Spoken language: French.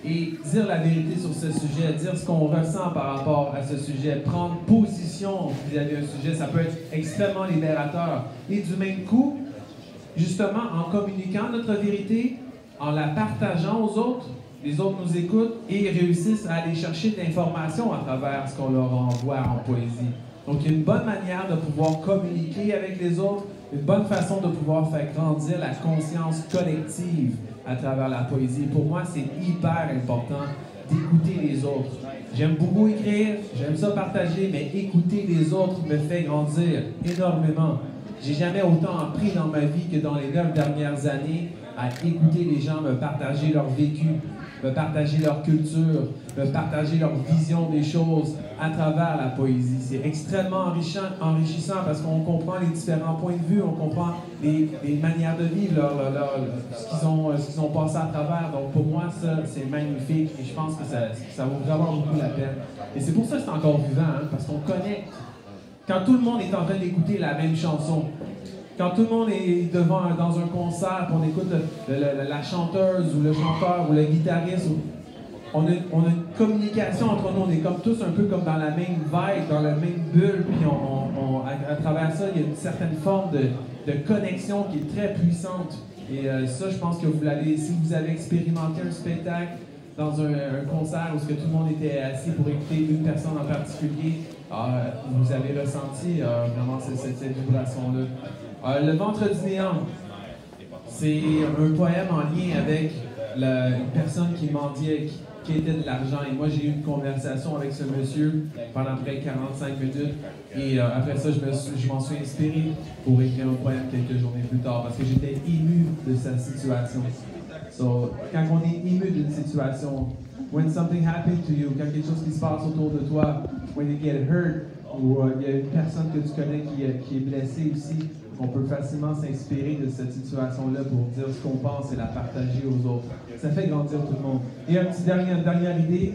et dire la vérité sur ce sujet, dire ce qu'on ressent par rapport à ce sujet, prendre position vis-à-vis d'un sujet, ça peut être extrêmement libérateur. Et du même coup, justement, en communiquant notre vérité, en la partageant aux autres, les autres nous écoutent et réussissent à aller chercher de l'information à travers ce qu'on leur envoie en poésie. Donc, il y a une bonne manière de pouvoir communiquer avec les autres, une bonne façon de pouvoir faire grandir la conscience collective à travers la poésie. Pour moi, c'est hyper important d'écouter les autres. J'aime beaucoup écrire, j'aime ça partager, mais écouter les autres me fait grandir énormément. J'ai jamais autant appris dans ma vie que dans les 9 dernières années à écouter les gens me partager leur vécu, me partager leur culture, me partager leur vision des choses à travers la poésie. C'est extrêmement enrichissant parce qu'on comprend les différents points de vue, on comprend les manières de vivre, ce qu'ils ont passé à travers. Donc pour moi, ça, c'est magnifique et je pense que ça vaut vraiment beaucoup la peine. Et c'est pour ça que c'est encore vivant, hein, parce qu'on connecte. Quand tout le monde est en train d'écouter la même chanson, quand tout le monde est dans un concert, qu'on écoute la chanteuse ou le chanteur ou le guitariste, on a une communication entre nous, on est comme tous un peu comme dans la même vibe, dans la même bulle, puis à travers ça, il y a une certaine forme de connexion qui est très puissante. Et ça, je pense que vous l'avez, si vous avez expérimenté un spectacle dans un concert où tout le monde était assis pour écouter une personne en particulier, vous avez ressenti vraiment cette vibration-là. Le ventre du néant, c'est un poème en lien avec une personne qui mendiait, qui était de l'argent. Et moi, j'ai eu une conversation avec ce monsieur pendant près de 45 minutes. Et après ça, je m'en suis inspiré pour écrire un poème quelques journées plus tard parce que j'étais ému de sa situation. So, quand on est ému d'une situation, when something happens to you, quand quelque chose qui se passe autour de toi, when you get hurt, ou il y a une personne que tu connais qui est blessée aussi, on peut facilement s'inspirer de cette situation-là pour dire ce qu'on pense et la partager aux autres. Ça fait grandir tout le monde. Et une dernière idée,